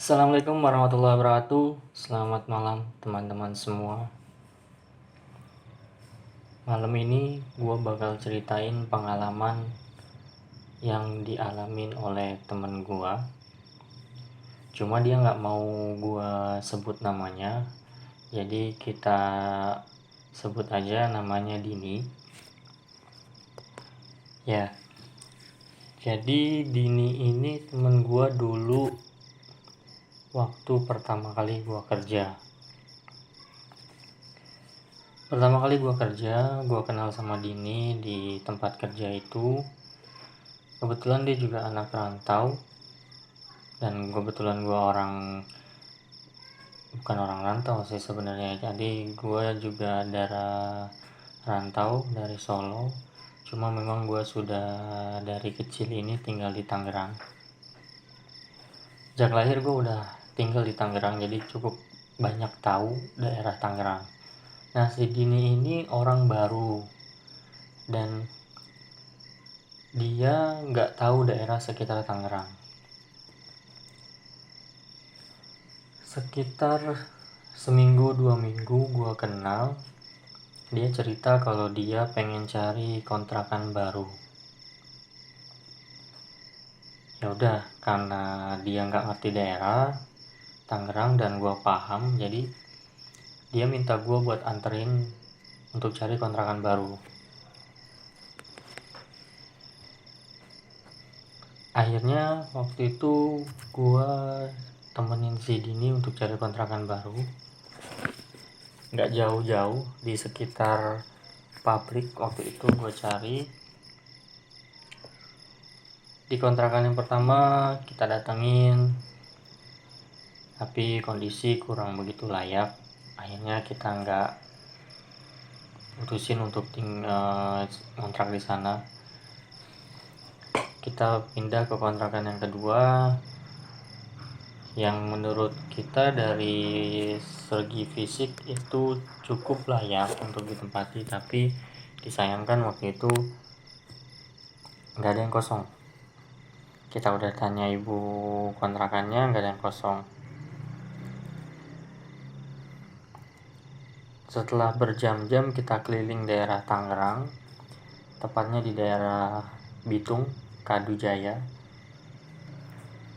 Assalamualaikum warahmatullahi wabarakatuh. Selamat malam teman-teman semua. Malam ini gue bakal ceritain pengalaman yang dialamin oleh temen gue. Cuma dia nggak mau gue sebut namanya, jadi kita sebut aja namanya Dini. Ya, jadi Dini ini temen gue dulu waktu pertama kali gue kerja. Pertama kali gue kerja, gue kenal sama Dini di tempat kerja itu. Kebetulan dia juga anak rantau, dan kebetulan gue bukan orang rantau sih sebenarnya. Jadi gue juga darah rantau dari Solo. Cuma memang gue sudah dari kecil ini tinggal di Tangerang. Sejak lahir gue udah tinggal di Tangerang, jadi cukup banyak tahu daerah Tangerang. Nah, si Dini ini orang baru dan dia nggak tahu daerah sekitar Tangerang. Sekitar seminggu 2 minggu gue kenal, dia cerita kalau dia pengen cari kontrakan baru. Ya udah, karena dia nggak ngerti daerah Tangerang dan gue paham, jadi dia minta gue buat anterin untuk cari kontrakan baru. Akhirnya waktu itu gue temenin si Dini untuk cari kontrakan baru. Nggak jauh-jauh, di sekitar pabrik waktu itu gue cari. Di kontrakan yang pertama kita datengin, tapi kondisi kurang begitu layak. Akhirnya kita nggak putusin untuk kontrak di sana. Kita pindah ke kontrakan yang kedua, yang menurut kita dari segi fisik itu cukup layak untuk ditempati, tapi disayangkan waktu itu nggak ada yang kosong. Kita udah tanya ibu kontrakannya, nggak ada yang kosong. Setelah berjam-jam kita keliling daerah Tangerang, tepatnya di daerah Bitung, Kadujaya.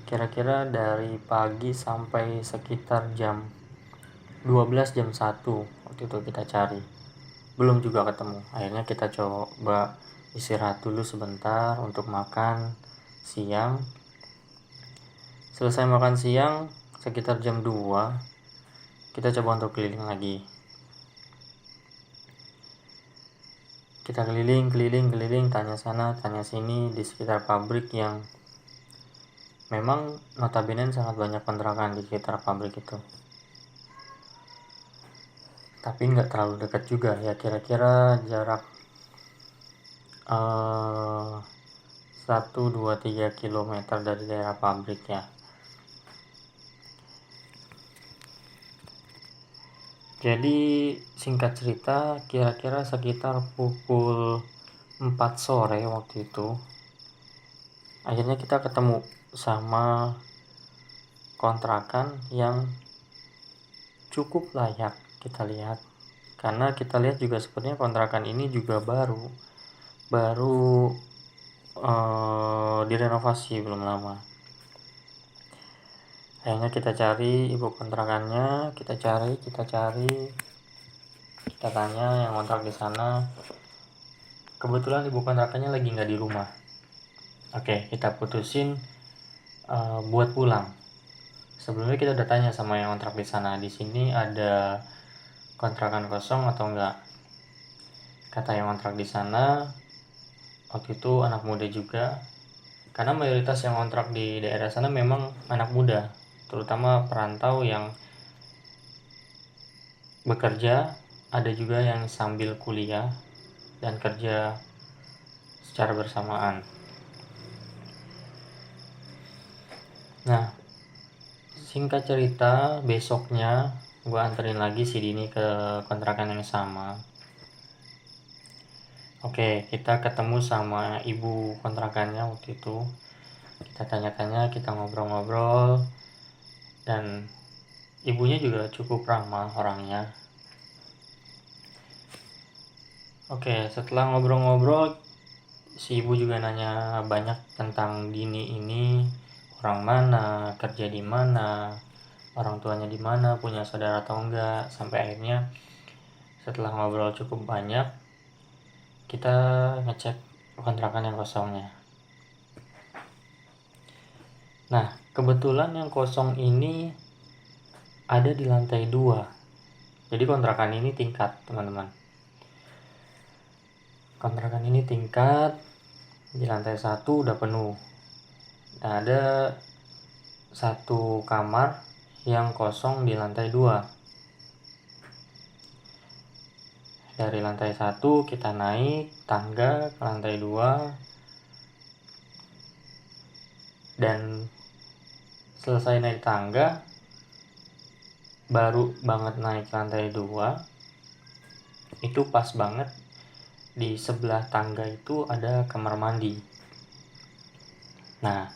Kira-kira dari pagi sampai sekitar jam 12, jam 1 waktu itu kita cari. Belum juga ketemu. Akhirnya kita coba istirahat dulu sebentar untuk makan siang. Selesai makan siang sekitar jam 2, kita coba untuk keliling lagi. Kita keliling, tanya sana, tanya sini di sekitar pabrik yang memang notabene sangat banyak kontrakan di sekitar pabrik itu. Tapi nggak terlalu dekat juga ya, kira-kira jarak 1, 2, 3 kilometer dari daerah pabrik ya. Jadi singkat cerita, kira-kira sekitar pukul 4 sore waktu itu, akhirnya kita ketemu sama kontrakan yang cukup layak kita lihat. Karena kita lihat juga sebenarnya kontrakan ini juga baru direnovasi belum lama. Akhirnya kita cari ibu kontrakannya, kita tanya yang kontrak di sana. Kebetulan ibu kontrakannya lagi nggak di rumah. Oke, kita putusin buat pulang. Sebelumnya kita udah tanya sama yang kontrak di sana, di sini ada kontrakan kosong atau enggak. Kata yang kontrak di sana, waktu itu anak muda juga, karena mayoritas yang kontrak di daerah sana memang anak muda, terutama perantau yang bekerja, ada juga yang sambil kuliah dan kerja secara bersamaan. Nah, singkat cerita, besoknya gue anterin lagi si Dini ke kontrakan yang sama. Oke, kita ketemu sama ibu kontrakannya waktu itu. Kita tanya-tanya, kita ngobrol-ngobrol. dan ibunya juga cukup ramah orangnya. Oke, setelah ngobrol-ngobrol, si ibu juga nanya banyak tentang Dini ini, orang mana, kerja di mana, orang tuanya di mana, punya saudara atau enggak. Sampai akhirnya setelah ngobrol cukup banyak, kita ngecek kontrakan yang kosongnya. Nah, kebetulan yang kosong ini ada di lantai 2. Jadi kontrakan ini tingkat, teman-teman. Kontrakan ini tingkat, di lantai 1 udah penuh. Nah, ada satu kamar yang kosong di lantai 2. Dari lantai 1 kita naik tangga ke lantai 2, dan selesai naik tangga, baru banget naik lantai 2, itu pas banget di sebelah tangga itu ada kamar mandi. Nah,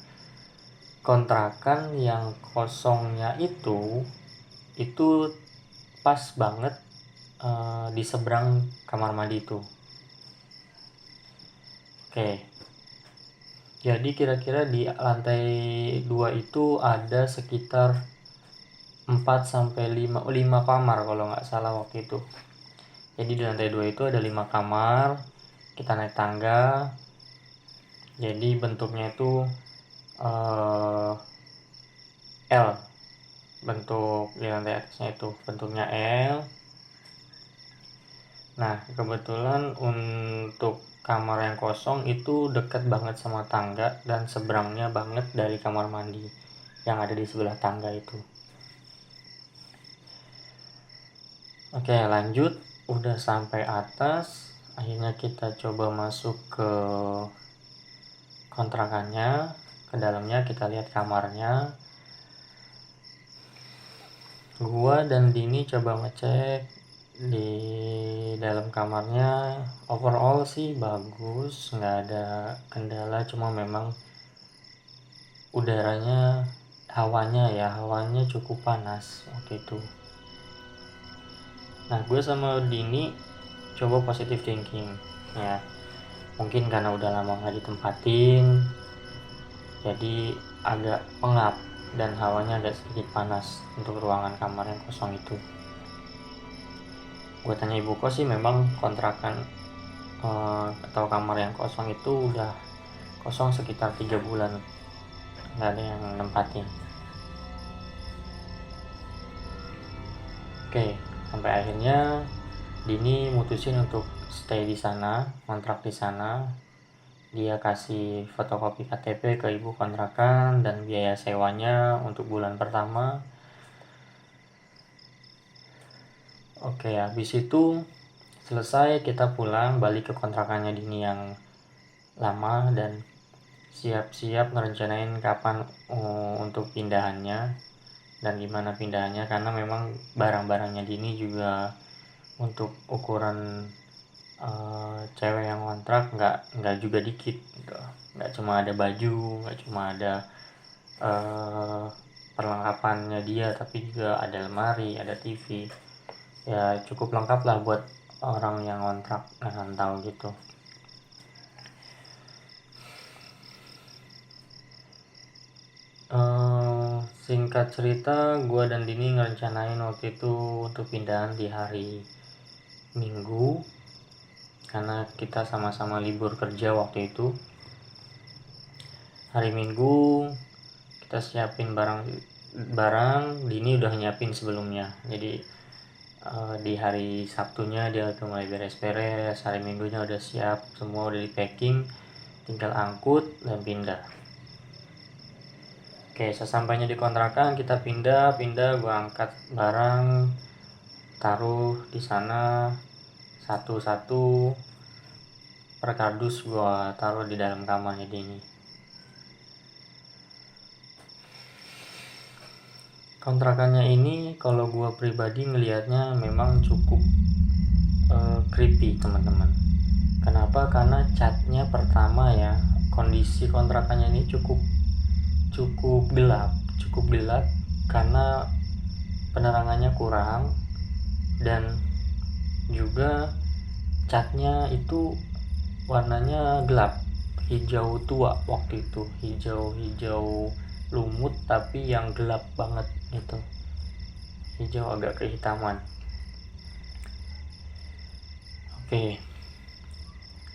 kontrakan yang kosongnya itu pas banget di seberang kamar mandi itu. Oke. Jadi kira-kira di lantai 2 itu ada sekitar 4 sampai 5 kamar kalau nggak salah waktu itu. Jadi di lantai 2 itu ada 5 kamar. Kita naik tangga. Jadi bentuknya itu L. Bentuk di lantai atasnya itu bentuknya L. Nah, kebetulan untuk kamar yang kosong itu dekat banget sama tangga dan seberangnya banget dari kamar mandi yang ada di sebelah tangga itu. Oke, lanjut. Udah sampai atas, akhirnya kita coba masuk ke kontrakannya. Ke dalamnya kita lihat kamarnya. Gua dan Dini coba ngecek di dalam kamarnya. Overall sih bagus, nggak ada kendala, cuma memang udaranya, hawanya cukup panas waktu itu. Nah, gue sama Dini coba positive thinking ya, mungkin karena udah lama nggak ditempatin jadi agak pengap dan hawanya agak sedikit panas untuk ruangan kamar yang kosong itu. Gue tanya ibu kos sih, memang kontrakan atau kamar yang kosong itu udah kosong sekitar 3 bulan, nggak ada yang nempatin. Oke, sampai akhirnya Dini mutusin untuk stay di sana, kontrak di sana. Dia kasih fotokopi KTP ke ibu kontrakan dan biaya sewanya untuk bulan pertama. Oke, habis itu selesai, kita pulang balik ke kontrakannya Dini yang lama dan siap-siap ngerencanain kapan untuk pindahannya dan gimana pindahannya, karena memang barang-barangnya Dini juga untuk ukuran cewek yang kontrak nggak juga dikit gitu. Nggak cuma ada baju, nggak cuma ada perlengkapannya dia, tapi juga ada lemari, ada TV, ya cukup lengkap lah buat orang yang kontrak ngantau gitu. Singkat cerita, gue dan Dini ngerencanain waktu itu untuk pindahan di hari Minggu, karena kita sama-sama libur kerja waktu itu. Hari Minggu kita siapin barang, Dini udah nyiapin sebelumnya. Jadi di hari Sabtunya dia udah mulai beres-beres, hari Minggunya udah siap, semua udah di packing, tinggal angkut dan pindah. Oke, sesampainya di kontrakan kita pindah, gue angkat barang, taruh di sana satu-satu, per kardus gue taruh di dalam kamarnya Dini. Kontrakannya ini kalau gue pribadi ngelihatnya memang cukup creepy, teman-teman. Kenapa? Karena catnya pertama ya, kondisi kontrakannya ini cukup gelap, karena penerangannya kurang dan juga catnya itu warnanya gelap, hijau tua waktu itu, hijau lumut tapi yang gelap banget gitu, hijau agak kehitaman. Oke,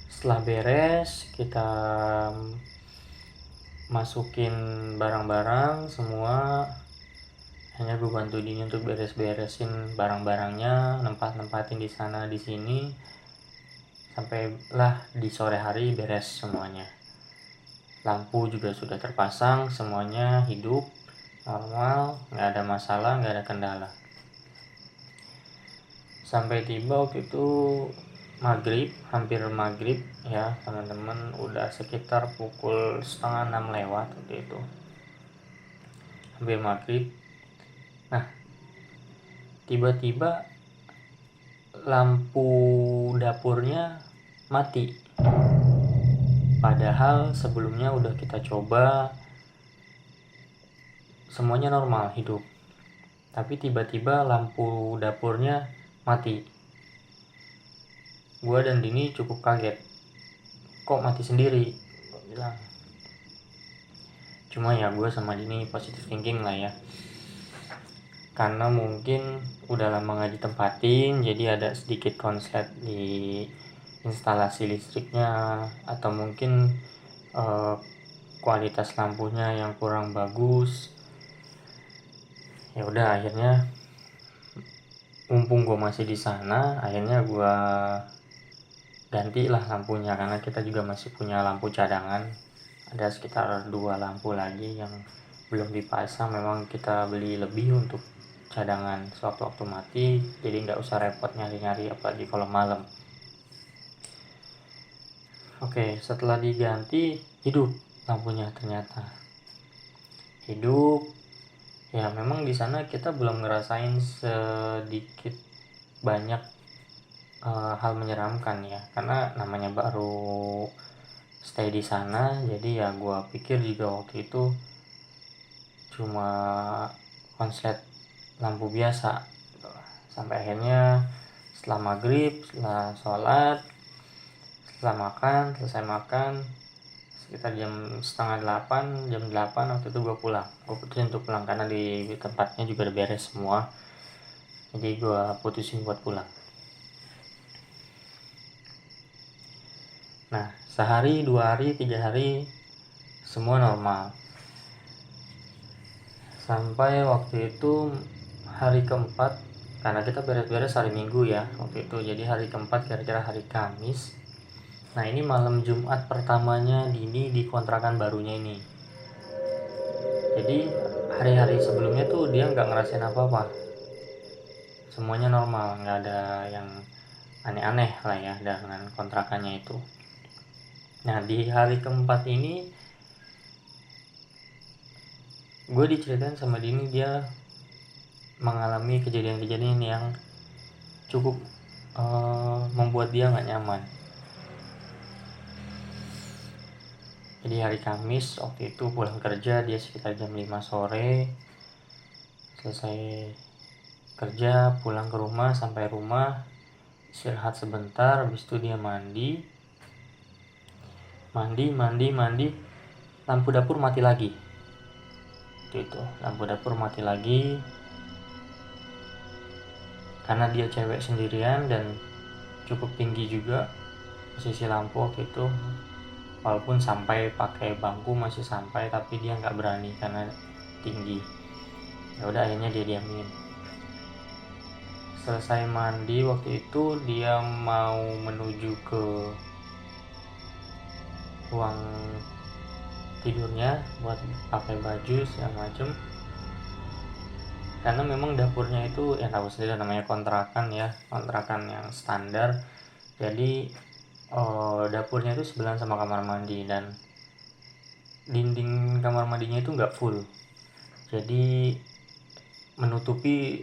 setelah beres kita masukin barang-barang semua. Hanya gue bantu Dini untuk beres-beresin barang-barangnya, nempatin di sana di sini, sampailah di sore hari beres semuanya. Lampu juga sudah terpasang, semuanya hidup normal, nggak ada masalah, nggak ada kendala. Sampai tiba waktu itu maghrib, hampir maghrib ya teman-teman, udah sekitar pukul 5:30 lewat waktu itu, hampir maghrib. Nah, tiba-tiba lampu dapurnya mati, padahal sebelumnya udah kita coba semuanya normal, hidup, tapi tiba-tiba lampu dapurnya mati. Gue dan Dini cukup kaget, kok mati sendiri, gue bilang. Cuma ya gue sama Dini positive thinking lah ya, karena mungkin udah lama gak ditempatin, jadi ada sedikit konslet di instalasi listriknya, atau mungkin kualitas lampunya yang kurang bagus. Ya udah, akhirnya mumpung gue masih di sana, akhirnya gue ganti lah lampunya, karena kita juga masih punya lampu cadangan, ada sekitar 2 lampu lagi yang belum dipasang. Memang kita beli lebih untuk cadangan sewaktu-waktu mati, jadi nggak usah repot nyari-nyari apalagi kalau malam. Oke, setelah diganti hidup lampunya, ternyata hidup. Ya memang di sana kita belum ngerasain sedikit banyak hal menyeramkan ya, karena namanya baru stay di sana, jadi ya gue pikir juga waktu itu cuma konslet lampu biasa. Sampai akhirnya setelah maghrib, setelah sholat, selesai makan sekitar jam 7:30, jam 8 waktu itu gue pulang. Gue putusin untuk pulang karena di tempatnya juga udah beres semua, jadi gue putusin buat pulang. Nah, sehari, 2 hari, 3 hari semua normal. Sampai waktu itu hari keempat, karena kita beres-beres hari Minggu ya waktu itu, jadi hari keempat kira-kira hari Kamis. Nah, ini malam Jumat pertamanya Dini di kontrakan barunya ini. Jadi hari-hari sebelumnya tuh dia nggak ngerasain apa-apa, semuanya normal, nggak ada yang aneh-aneh lah ya dengan kontrakannya itu. Nah, di hari keempat ini gue diceritain sama Dini dia mengalami kejadian-kejadian yang cukup membuat dia nggak nyaman. Jadi hari Kamis waktu itu pulang kerja, dia sekitar jam 5 sore selesai kerja, pulang ke rumah, sampai rumah istirahat sebentar, habis itu dia mandi, lampu dapur mati lagi. Itu lampu dapur mati lagi karena dia cewek sendirian dan cukup tinggi juga posisi lampu waktu itu. Walaupun sampai pakai bangku masih sampai, tapi dia nggak berani karena tinggi. Ya udah, akhirnya dia diamin. Selesai mandi waktu itu dia mau menuju ke ruang tidurnya buat pakai baju segala macem, karena memang dapurnya itu ya tahu sendiri namanya kontrakan ya, kontrakan yang standar. Jadi dapurnya itu sebelahan sama kamar mandi, dan dinding kamar mandinya itu nggak full, jadi menutupi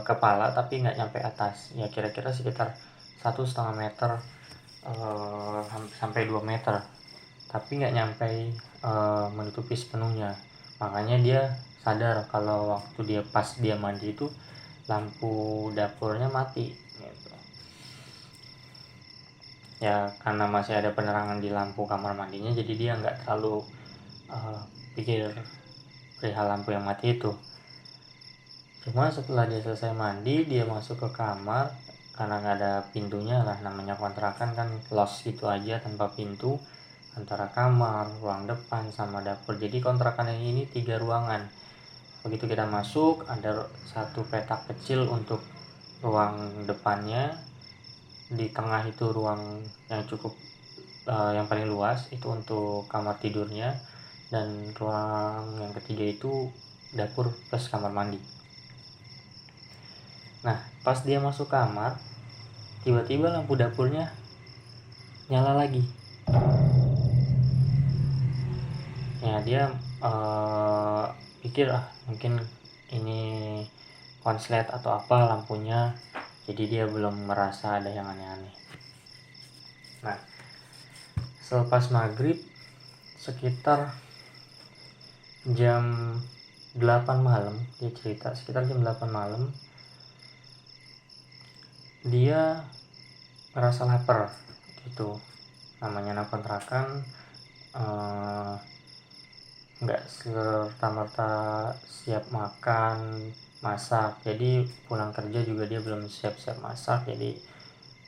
kepala tapi nggak nyampe atas, ya kira-kira sekitar 1,5 meter sampai 2 meter, tapi nggak nyampe menutupi sepenuhnya. Makanya dia sadar kalau waktu pas dia mandi itu lampu dapurnya mati gitu. Ya karena masih ada penerangan di lampu kamar mandinya, jadi dia nggak terlalu pikir perihal lampu yang mati itu. Cuma setelah dia selesai mandi, dia masuk ke kamar, karena nggak ada pintunya lah, namanya kontrakan kan los gitu aja tanpa pintu antara kamar, ruang depan sama dapur. Jadi kontrakan ini 3 ruangan. Begitu kita masuk, ada satu petak kecil untuk ruang depannya, di tengah itu ruang yang cukup yang paling luas itu untuk kamar tidurnya, dan ruang yang ketiga itu dapur plus kamar mandi. Nah pas dia masuk kamar, tiba-tiba lampu dapurnya nyala lagi. Ya dia pikir mungkin ini konslet atau apa lampunya, jadi dia belum merasa ada yang aneh-aneh. Nah selepas maghrib sekitar jam 8 malam, dia cerita sekitar jam 8 malam dia merasa lapar gitu. Namanya anak kontrakan nggak serta-merta siap makan masak, jadi pulang kerja juga dia belum siap-siap masak. Jadi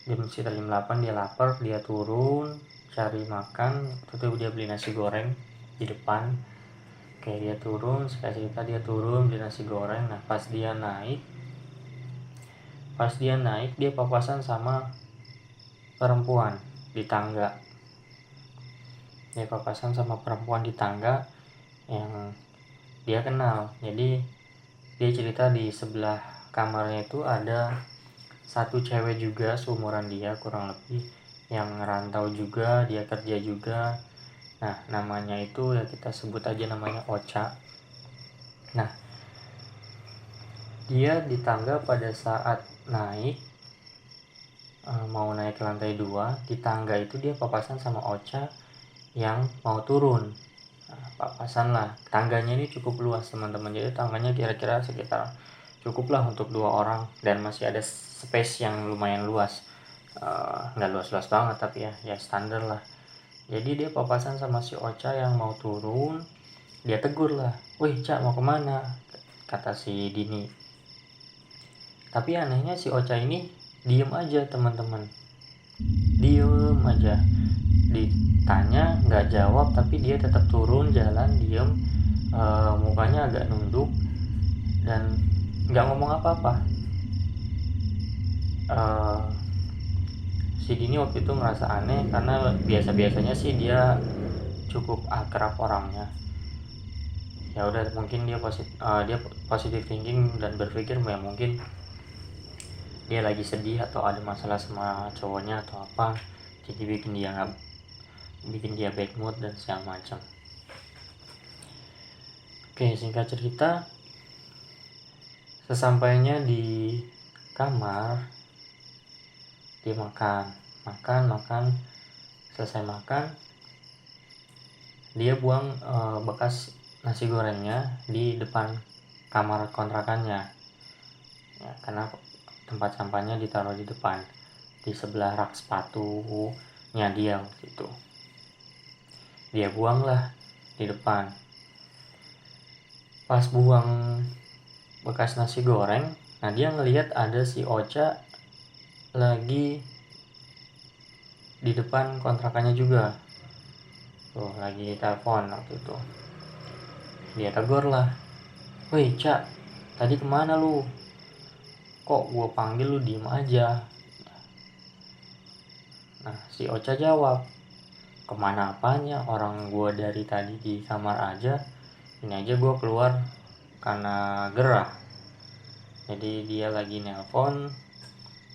sekitar jam 8 dia lapar, dia turun cari makan. Tentu dia beli nasi goreng di depan. Oke, dia turun, saya cerita dia turun beli nasi goreng. Nah pas dia naik dia papasan sama perempuan di tangga. Dia papasan sama perempuan di tangga yang dia kenal. Jadi dia cerita di sebelah kamarnya itu ada satu cewek juga seumuran dia kurang lebih, yang ngerantau juga, dia kerja juga. Nah namanya itu ya kita sebut aja namanya Ocha. Nah dia di tangga pada saat naik mau naik ke lantai 2, di tangga itu dia papasan sama Ocha yang mau turun. Nah, papasan lah. Tangganya ini cukup luas teman-teman, jadi tangganya kira-kira sekitar cukup lah untuk 2 orang, dan masih ada space yang lumayan luas. Nggak luas-luas banget tapi ya standar lah. Jadi dia papasan sama si Ocha yang mau turun. Dia tegur lah, "Wih Cak, mau kemana?" kata si Dini. Tapi anehnya si Ocha ini diem aja teman-teman, diem aja. Ditanya nggak jawab, tapi dia tetap turun jalan diem, mukanya agak nunduk dan nggak ngomong apa-apa. Si Dini waktu itu merasa aneh karena biasa-biasanya sih dia cukup akrab orangnya. Ya udah, mungkin dia positive thinking dan berpikir ya mungkin dia lagi sedih atau ada masalah sama cowoknya atau apa, jadi bikin dia bad mood dan segala macam. Oke, singkat cerita, sesampainya di kamar dia makan. Selesai makan dia buang bekas nasi gorengnya di depan kamar kontrakannya ya, karena tempat sampahnya ditaruh di depan, di sebelah rak sepatunya dia waktu itu. Dia buang lah di depan. Pas buang bekas nasi goreng, nah dia ngelihat ada si Ocha lagi di depan kontrakannya juga. Tuh lagi telepon waktu itu. Dia tegur lah, "Woi Cak, tadi kemana lu? Kok gue panggil lu diem aja?" Nah si Ocha jawab, "Kemana apanya, orang gue dari tadi di kamar aja. Ini aja gue keluar karena gerah. Jadi dia lagi nelpon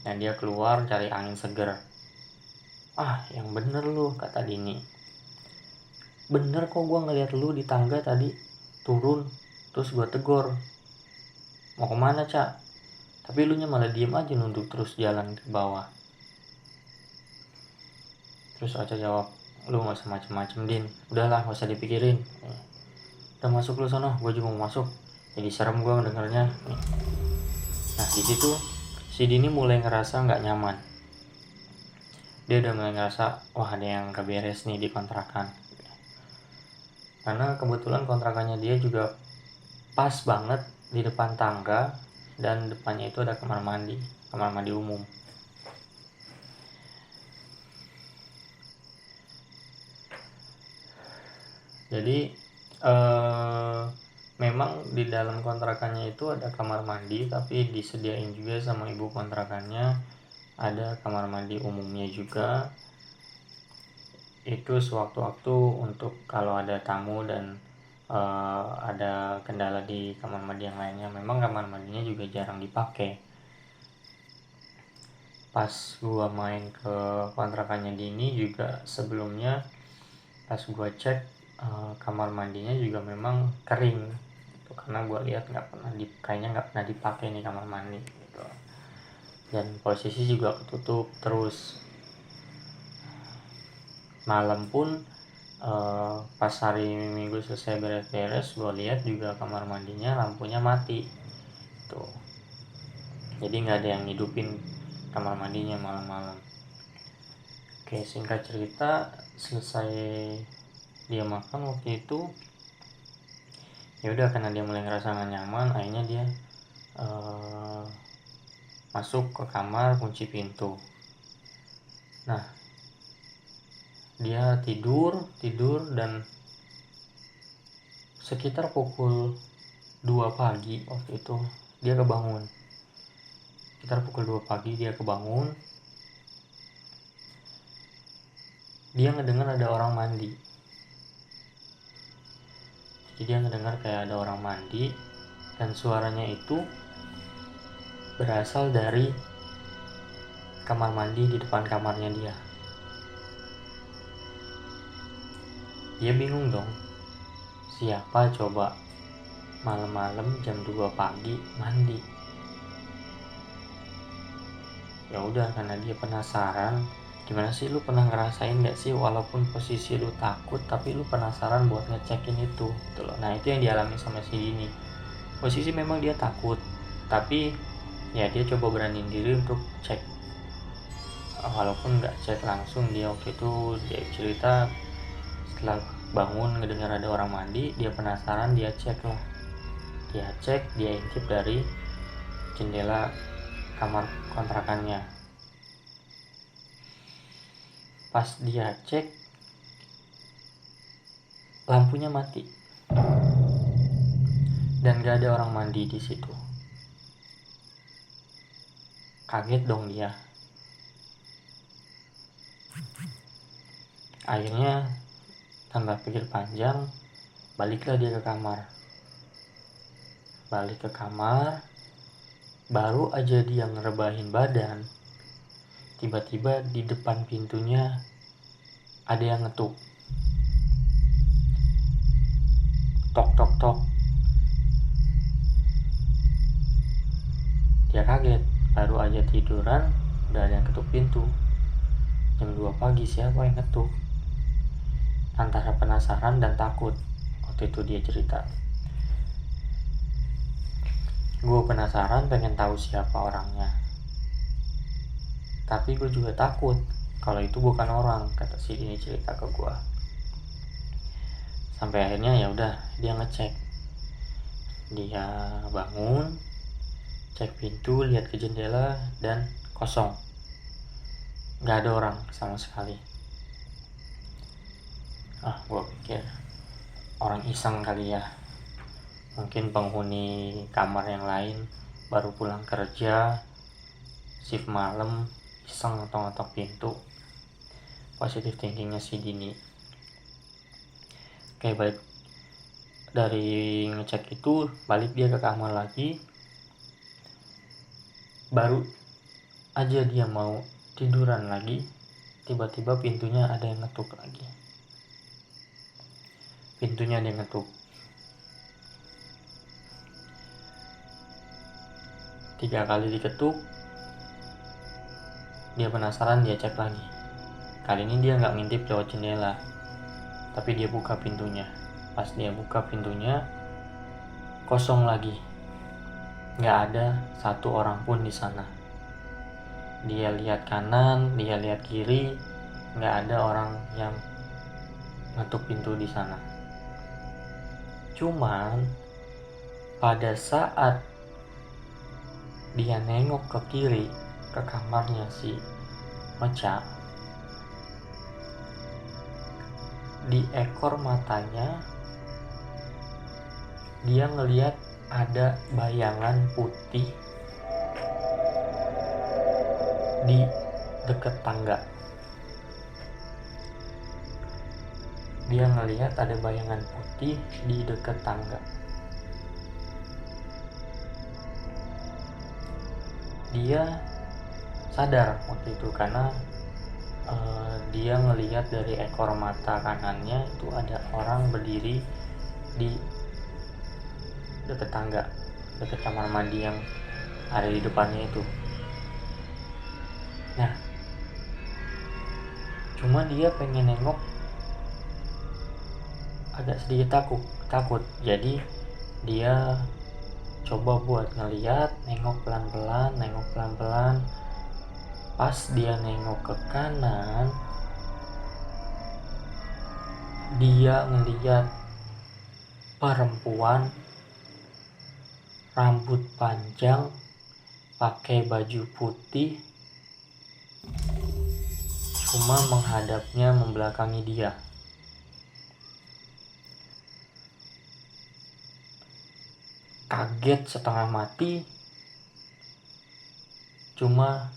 dan dia keluar cari angin seger." Yang bener lu, kata Dini. "Bener kok, gue ngeliat lu di tangga tadi turun, terus gue tegur, mau kemana Cak? Tapi lu nya malah diem aja nunduk terus jalan ke bawah." Terus Ocha jawab, "Lu gak usah macem-macem Din, udahlah gak usah dipikirin. Udah masuk lu sono, gue juga mau masuk." jadi serem gue mendengarnya. Nah di situ si Dini mulai ngerasa nggak nyaman. Dia udah mulai ngerasa wah ada yang gak beres nih di kontrakan. Karena kebetulan kontrakannya dia juga pas banget di depan tangga, dan depannya itu ada kamar mandi umum. Jadi memang di dalam kontrakannya itu ada kamar mandi, tapi disediain juga sama ibu kontrakannya ada kamar mandi umumnya juga. Itu sewaktu-waktu untuk kalau ada tamu dan ada kendala di kamar mandi yang lainnya. Memang kamar mandinya juga jarang dipakai. Pas gua main ke kontrakannya Dini juga sebelumnya, pas gua cek kamar mandinya juga memang kering gitu, karena gua lihat kayaknya nggak pernah dipakai nih kamar mandi gitu. Dan posisi juga ketutup terus. Malam pun pas hari Minggu selesai beres-beres, gue lihat juga kamar mandinya lampunya mati tuh. Jadi nggak ada yang hidupin kamar mandinya malam-malam. Oke, singkat cerita, selesai dia makan waktu itu, ya udah karena dia mulai ngerasa nggak nyaman, akhirnya dia masuk ke kamar, kunci pintu. Nah dia tidur dan sekitar pukul 2 pagi waktu itu dia kebangun. Sekitar pukul 2 pagi dia kebangun. Dia ngedengar ada orang mandi. Jadi dia ngedengar kayak ada orang mandi, dan suaranya itu berasal dari kamar mandi di depan kamarnya dia. Dia bingung dong, siapa coba malam-malam jam 2 pagi mandi. Ya udah, karena dia penasaran, gimana sih lu pernah ngerasain gak sih walaupun posisi lu takut tapi lu penasaran buat ngecekin itu gitu loh. Nah itu yang dialami sama si Dini. Posisi memang dia takut, tapi ya dia coba beraniin diri untuk cek. Walaupun gak cek langsung, dia waktu itu dia cerita setelah bangun ngedengar ada orang mandi, dia penasaran, dia cek lah. Dia intip dari jendela kamar kontrakannya. Pas dia cek, lampunya mati dan gak ada orang mandi di situ. Kaget dong dia. Akhirnya tanpa pikir panjang, baliklah dia ke kamar. Balik ke kamar, baru aja dia ngerebahin badan, tiba-tiba di depan pintunya ada yang ngetuk. Tok tok tok. Dia kaget, baru aja tiduran udah ada yang ketuk pintu. Jam 2 pagi, siapa yang ngetuk? Antara penasaran dan takut. Waktu itu dia cerita, gue penasaran, pengen tahu siapa orangnya, tapi gue juga takut kalau itu bukan orang, kata si ini cerita ke gue. Sampai akhirnya ya udah dia ngecek. Dia bangun, cek pintu, lihat ke jendela dan kosong. Gak ada orang sama sekali. Gue pikir orang iseng kali ya. Mungkin penghuni kamar yang lain baru pulang kerja, shift malam, iseng ngetok-ngetok pintu. Positive thinkingnya si Dini. Oke, balik dari ngecek itu, balik dia ke kamar lagi. Baru aja dia mau tiduran lagi, tiba-tiba pintunya ada yang ngetuk lagi. Pintunya ada yang ngetuk. 3 kali diketuk. Dia penasaran, dia cek lagi. Kali ini dia gak ngintip lewat jendela, tapi dia buka pintunya. Pas dia buka pintunya, kosong lagi, nggak ada satu orang pun di sana. Dia lihat kanan, dia lihat kiri, nggak ada orang yang ngetuk pintu di sana. Cuman pada saat dia nengok ke kiri, ke kamarnya si Mecha, di ekor matanya dia ngelihat ada bayangan putih di dekat tangga. Dia ngelihat ada bayangan putih di dekat tangga. Dia sadar waktu itu karena dia ngelihat dari ekor mata kanannya itu ada orang berdiri di dekat tangga, dekat kamar mandi yang ada di depannya itu. Nah, cuma dia pengen nengok, agak sedikit takut. Jadi dia coba buat ngeliat, nengok pelan-pelan. Pas dia nengok ke kanan, dia ngeliat perempuan rambut panjang, pakai baju putih, cuma menghadapnya, membelakangi dia. Kaget setengah mati, cuma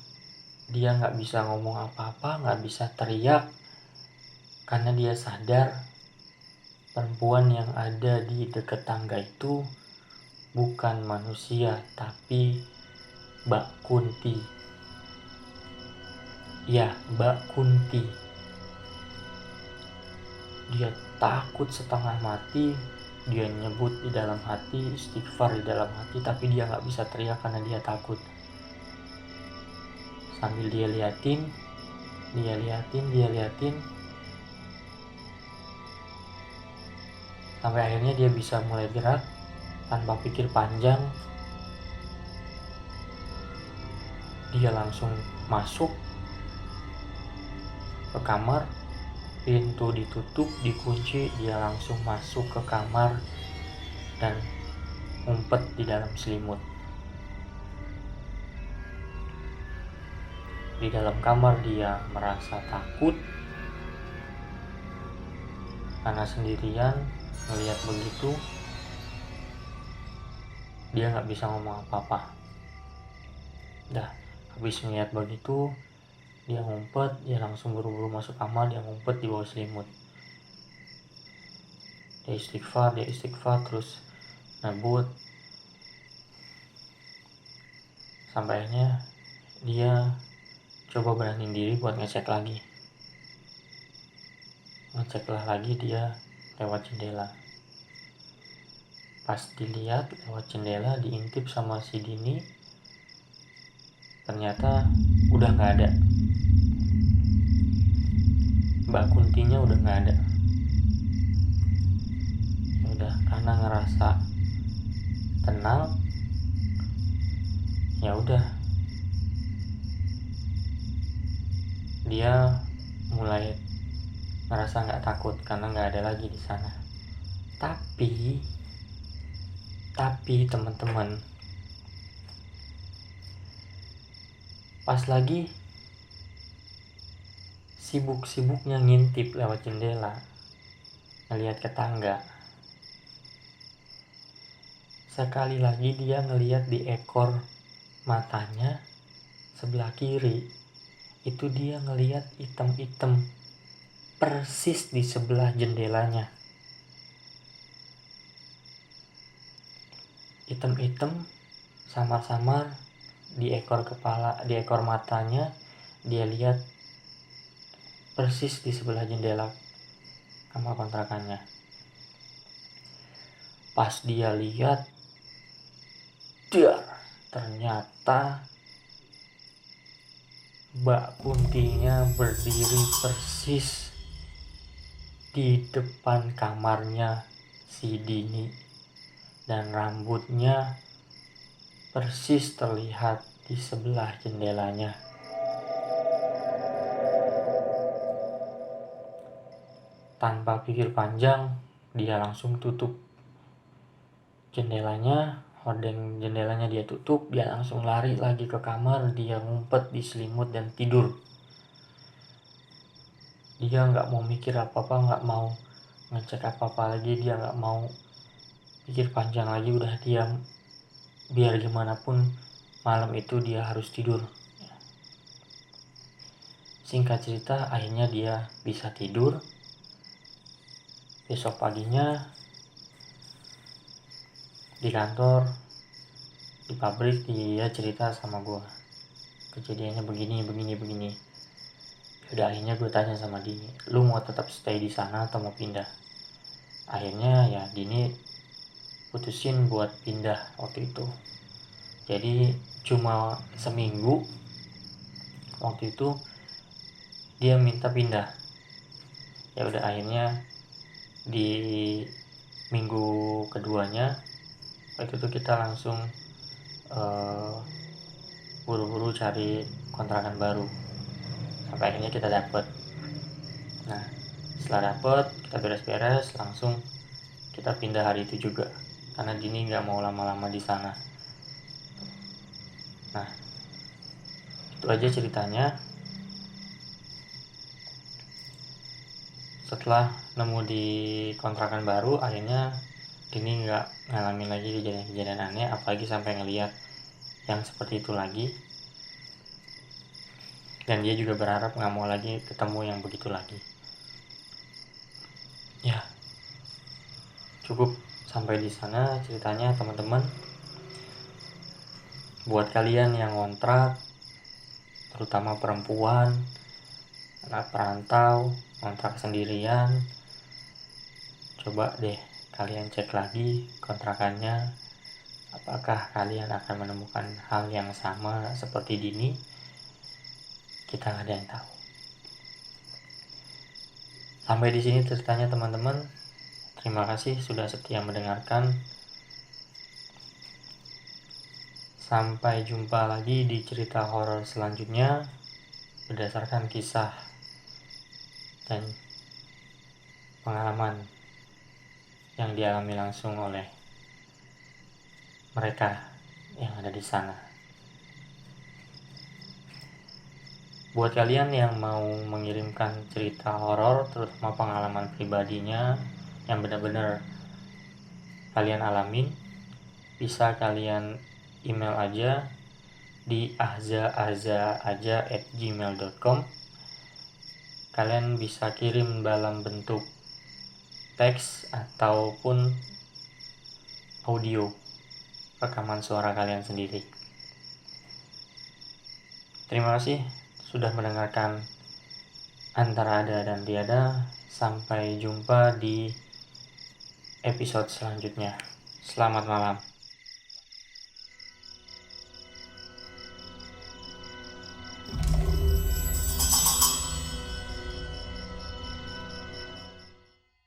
dia nggak bisa ngomong apa-apa, nggak bisa teriak, karena dia sadar perempuan yang ada di dekat tangga itu bukan manusia, tapi Mbak Kunti. Ya, Mbak Kunti. Dia takut setengah mati, dia nyebut di dalam hati, istighfar di dalam hati, tapi dia nggak bisa teriak karena dia takut. Sambil dia liatin, sampai akhirnya dia bisa mulai gerak tanpa pikir panjang. Dia langsung masuk ke kamar, pintu ditutup, dikunci, dia langsung masuk ke kamar dan ngumpet di dalam selimut. Di dalam kamar dia merasa takut karena sendirian. Melihat begitu, dia nggak bisa ngomong apa-apa. Dah habis melihat begitu, dia ngumpet, dia langsung buru-buru masuk kamar, dia ngumpet di bawah selimut. Dia istighfar terus ngebut. Sampai akhirnya dia coba beraniin diri buat ngecek lagi. Ngeceklah lagi dia lewat jendela. Pas dilihat lewat jendela, diintip sama si Dini, ternyata udah gak ada. Mbak Kuntinya udah gak ada. Udah, karena ngerasa tenang, ya udah, dia mulai merasa nggak takut karena nggak ada lagi di sana. Tapi teman-teman, pas lagi sibuk-sibuknya ngintip lewat jendela, ngelihat ke tangga, sekali lagi dia ngelihat di ekor matanya sebelah kiri. Itu dia ngelihat hitam-hitam persis di sebelah jendelanya. Hitam-hitam samar-samar di ekor kepala, di ekor matanya, dia lihat persis di sebelah jendela kamar kontrakannya. Pas dia lihat, ternyata Mbak Kuntinya berdiri persis di depan kamarnya si Dini. dan rambutnya persis terlihat di sebelah jendelanya. Tanpa pikir panjang, dia langsung tutup jendelanya. Hordeng jendelanya dia tutup, dia langsung lari lagi ke kamar. Dia ngumpet di selimut dan tidur. Dia nggak mau mikir apa-apa, nggak mau ngecek apa-apa lagi, dia nggak mau pikir panjang lagi, udah diam. Biar gimana pun malam itu dia harus tidur. Singkat cerita, akhirnya dia bisa tidur. Besok paginya di kantor, di pabrik, dia cerita sama gue, kejadiannya begini. Udah akhirnya gue tanya sama Dini, lu mau tetap stay di sana atau mau pindah? Akhirnya ya Dini putusin buat pindah waktu itu. Jadi cuma seminggu waktu itu dia minta pindah. Ya udah akhirnya di minggu keduanya waktu itu kita langsung buru-buru cari kontrakan baru sampai akhirnya kita dapet. Nah setelah dapet, kita beres-beres, langsung kita pindah hari itu juga karena Dini nggak mau lama-lama di sana. Nah itu aja ceritanya. Setelah nemu di kontrakan baru, akhirnya Dini nggak ngalamin lagi kejadian-kejadian aneh, apalagi sampai ngeliat yang seperti itu lagi. Dan dia juga berharap nggak mau lagi ketemu yang begitu lagi. Ya, cukup sampai di sana ceritanya teman-teman. Buat kalian yang ngontrak, terutama perempuan, anak perantau, ngontrak sendirian, coba deh kalian cek lagi kontrakannya, apakah kalian akan menemukan hal yang sama seperti Dini. Kita nggak ada yang tahu. Sampai di sini ceritanya teman-teman. Terima kasih sudah setia mendengarkan. Sampai jumpa lagi di cerita horor selanjutnya berdasarkan kisah dan pengalaman yang dialami langsung oleh mereka yang ada di sana. Buat kalian yang mau mengirimkan cerita horor, terutama pengalaman pribadinya yang benar-benar kalian alamin, bisa kalian email aja di ahzaaja@gmail.com. Kalian bisa kirim dalam bentuk teks ataupun audio, rekaman suara kalian sendiri. Terima kasih sudah mendengarkan Antara Ada dan Tiada. Sampai jumpa di episode selanjutnya. Selamat malam.